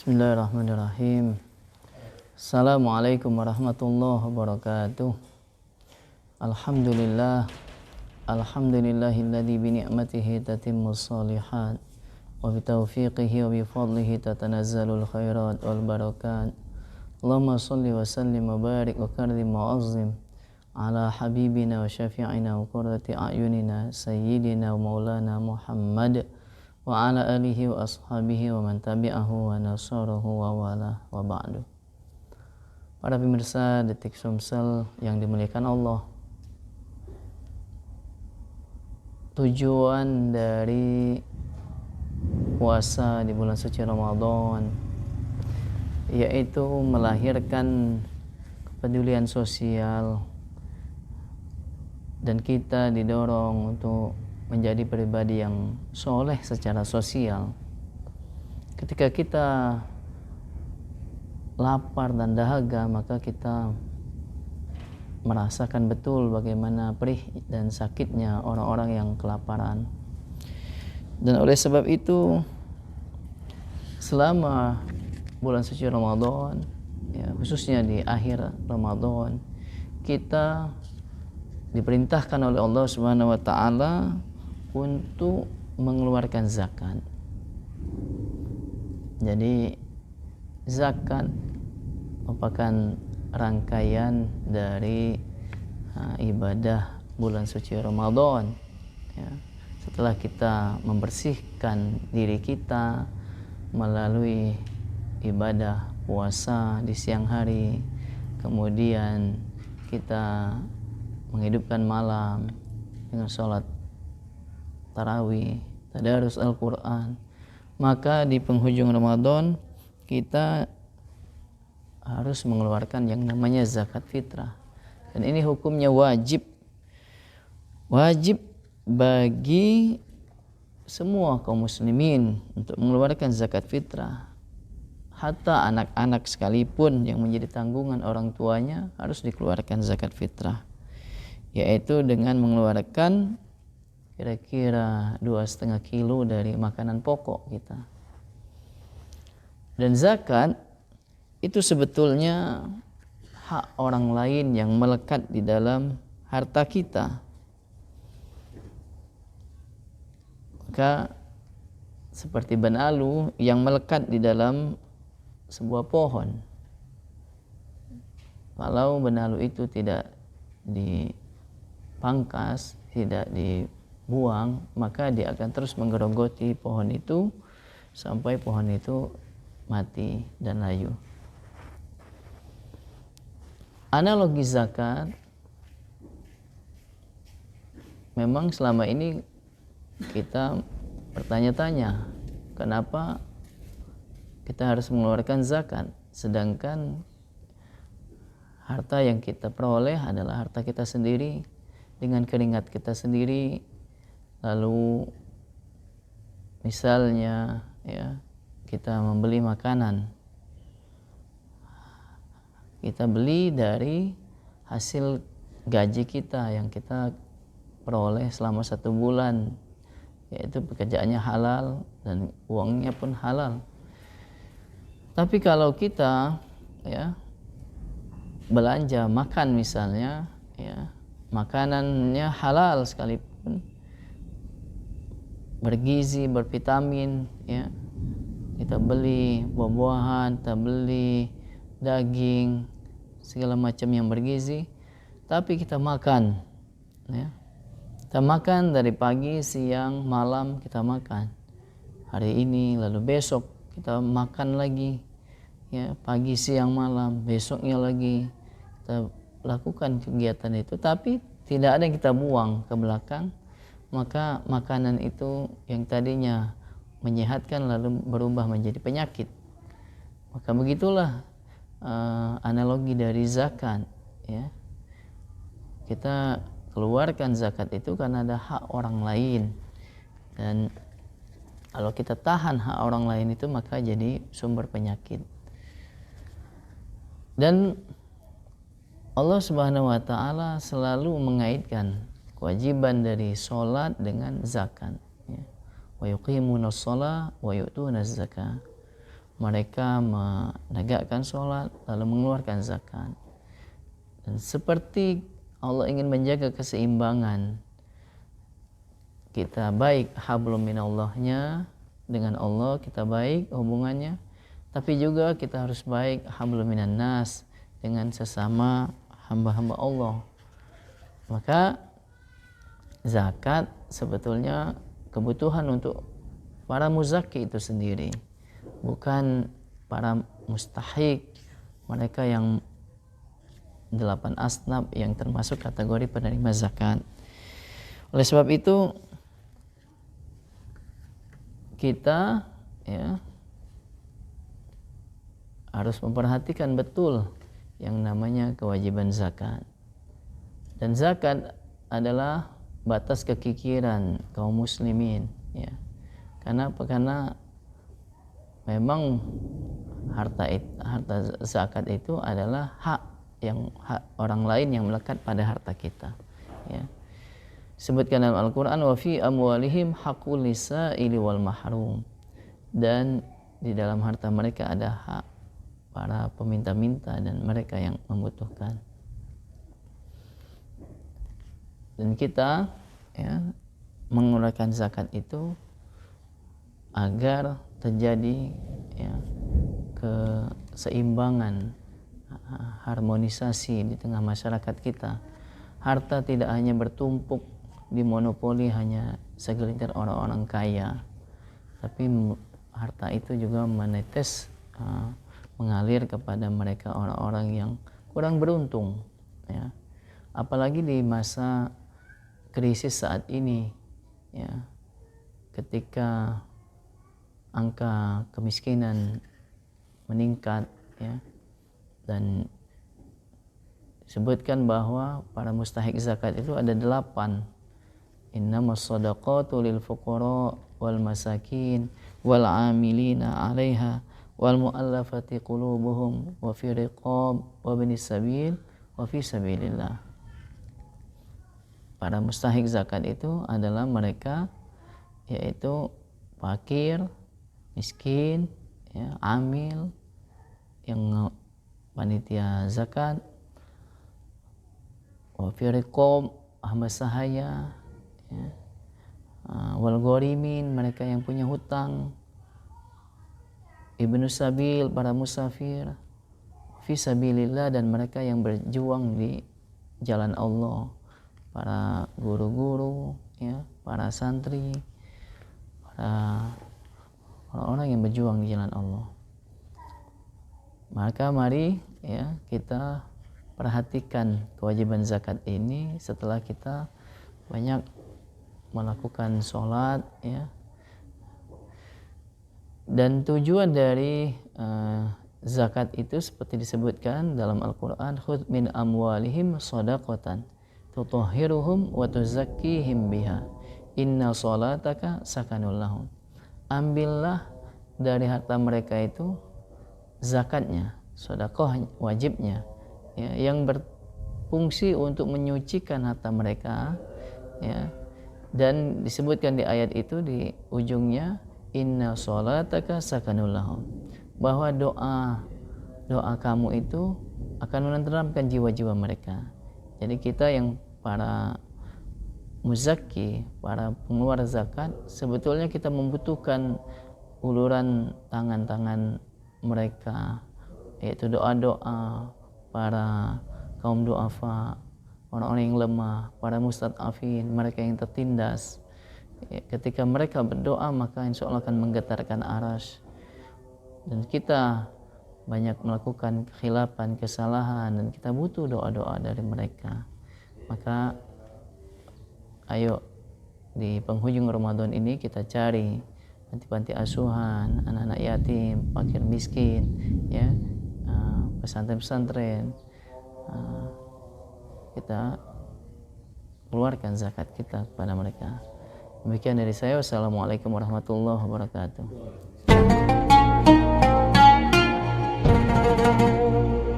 Bismillahirrahmanirrahim. Assalamualaikum warahmatullahi wabarakatuh. Alhamdulillah. Alhamdulillahilladzi bi ni'matihi tatimmus shalihat wa bi taufiqihi wa bi fadlihi tatanazzalul khairat wal barakat. Allahumma shalli wa sallim wa barik wa karrim wa azzim ala habibina wa syafi'ina wa qurrati a'yunina sayyidina wa maulana Muhammad wa ala alihi wa ashabihi wa man tabi'ahu wa nasarahu wa wala wa ba'du. Para pemirsa Detik Sumsel yang dimuliakan Allah, tujuan dari puasa di bulan suci Ramadan yaitu melahirkan kepedulian sosial, dan kita didorong untuk menjadi pribadi yang soleh secara sosial. Ketika kita lapar dan dahaga, maka kita merasakan betul bagaimana perih dan sakitnya orang-orang yang kelaparan. Dan oleh sebab itu, selama bulan suci Ramadan, khususnya di akhir Ramadan, kita diperintahkan oleh Allah Subhanahu wa taala untuk mengeluarkan zakat. Jadi zakat merupakan rangkaian dari ibadah bulan suci Ramadan. Setelah kita membersihkan diri kita melalui ibadah puasa di siang hari, kemudian kita menghidupkan malam dengan sholat tarawih, tadarus Al-Quran, maka di penghujung Ramadan kita harus mengeluarkan yang namanya zakat fitrah. Dan ini hukumnya wajib bagi semua kaum muslimin untuk mengeluarkan zakat fitrah. Hatta anak-anak sekalipun yang menjadi tanggungan orang tuanya harus dikeluarkan zakat fitrah, yaitu dengan mengeluarkan kira-kira 2,5 kilo dari makanan pokok kita. Dan zakat itu sebetulnya hak orang lain yang melekat di dalam harta kita. Maka seperti benalu yang melekat di dalam sebuah pohon. Kalau benalu itu tidak dipangkas, tidak dibuang, maka dia akan terus menggerogoti pohon itu sampai pohon itu mati dan layu. Analogi zakat, memang selama ini kita bertanya-tanya, kenapa kita harus mengeluarkan zakat, sedangkan harta yang kita peroleh adalah harta kita sendiri, dengan keringat kita sendiri. Lalu misalnya kita membeli makanan, kita beli dari hasil gaji kita yang kita peroleh selama 1 bulan, yaitu pekerjaannya halal dan uangnya pun halal. Tapi kalau kita belanja makan misalnya, makanannya halal sekalipun, bergizi, bervitamin, kita beli buah-buahan, kita beli daging, segala macam yang bergizi, tapi kita makan, kita makan dari pagi, siang, malam kita makan. Hari ini, lalu besok kita makan lagi, pagi, siang, malam, besoknya lagi kita lakukan kegiatan itu, tapi tidak ada yang kita buang ke belakang. Maka makanan itu yang tadinya menyehatkan lalu berubah menjadi penyakit. Maka begitulah analogi dari zakat. Kita keluarkan zakat itu karena ada hak orang lain, dan kalau kita tahan hak orang lain itu maka jadi sumber penyakit. Dan Allah Subhanahu wa taala selalu mengaitkan kewajiban dari sholat dengan zakat. Wa yuqimunas shalah wa yu'tunaz zakah. mereka menegakkan sholat lalu mengeluarkan zakat. Dan seperti Allah ingin menjaga keseimbangan, kita baik hablum minallahnya dengan Allah, kita baik hubungannya, tapi juga kita harus baik hablum minan nas dengan sesama hamba-hamba Allah. Maka zakat sebetulnya kebutuhan untuk para muzaki itu sendiri, bukan para mustahik, mereka yang 8 asnaf yang termasuk kategori penerima zakat. Oleh sebab itu kita harus memperhatikan betul yang namanya kewajiban zakat. Dan zakat adalah batas kekikiran kaum muslimin, ya. Karena memang harta zakat itu adalah hak orang lain yang melekat pada harta kita, ya. Sebutkan dalam Al-Quran, wa fi amwalihim haqqul lisa'ili wal mahrum, dan di dalam harta mereka ada hak para peminta-minta dan mereka yang membutuhkan. Dan kita mengeluarkan zakat itu agar terjadi keseimbangan, harmonisasi di tengah masyarakat kita. Harta tidak hanya bertumpuk dimonopoli hanya segelintir orang-orang kaya, tapi harta itu juga menetes, mengalir kepada mereka orang-orang yang kurang beruntung, ya. Apalagi di masa krisis saat ini, ya, ketika angka kemiskinan meningkat, ya, dan disebutkan bahwa para mustahik zakat itu ada 8. Innamas shadaqatu lil fuqara wal masakin wal amilina 'alaiha wal mu'allafati qulubuhum wa fi riqab wa binis sabil wa fi sabilillah. Para mustahik zakat itu adalah mereka yaitu fakir, miskin, ya, amil, yang panitia zakat, wa fi riqab, hamba sahaya, ya, wal ghorimin, mereka yang punya hutang, ibnu sabil, para musafir, fi sabilillah, dan mereka yang berjuang di jalan Allah, para guru-guru, ya, para santri, para orang-orang yang berjuang di jalan Allah. Maka mari, ya, kita perhatikan kewajiban zakat ini setelah kita banyak melakukan sholat, ya. Dan tujuan dari zakat itu seperti disebutkan dalam Al-Quran, khudh min amwalihim shadaqatan tutahhiruhum wa tuzakkihim biha inna sholataka sakanul lahum. Ambillah dari harta mereka itu zakatnya, sedekah wajibnya, ya, yang berfungsi untuk menyucikan harta mereka, ya. Dan disebutkan di ayat itu di ujungnya, inna sholataka sakanul lahum, bahwa doa kamu itu akan menenteramkan jiwa-jiwa mereka. Jadi kita yang para muzaki, para pengeluar zakat, sebetulnya kita membutuhkan uluran tangan-tangan mereka, yaitu doa-doa para kaum du'afa, orang-orang yang lemah, para mustad'afin, mereka yang tertindas. Ketika mereka berdoa, maka insya Allah akan menggetarkan arsy. Dan kita banyak melakukan kekhilafan, kesalahan, dan kita butuh doa-doa dari mereka. Maka ayo di penghujung Ramadan ini kita cari panti-panti asuhan, anak-anak yatim, fakir miskin, ya, pesantren-pesantren, kita keluarkan zakat kita kepada mereka. Demikian dari saya. Wassalamualaikum warahmatullahi wabarakatuh.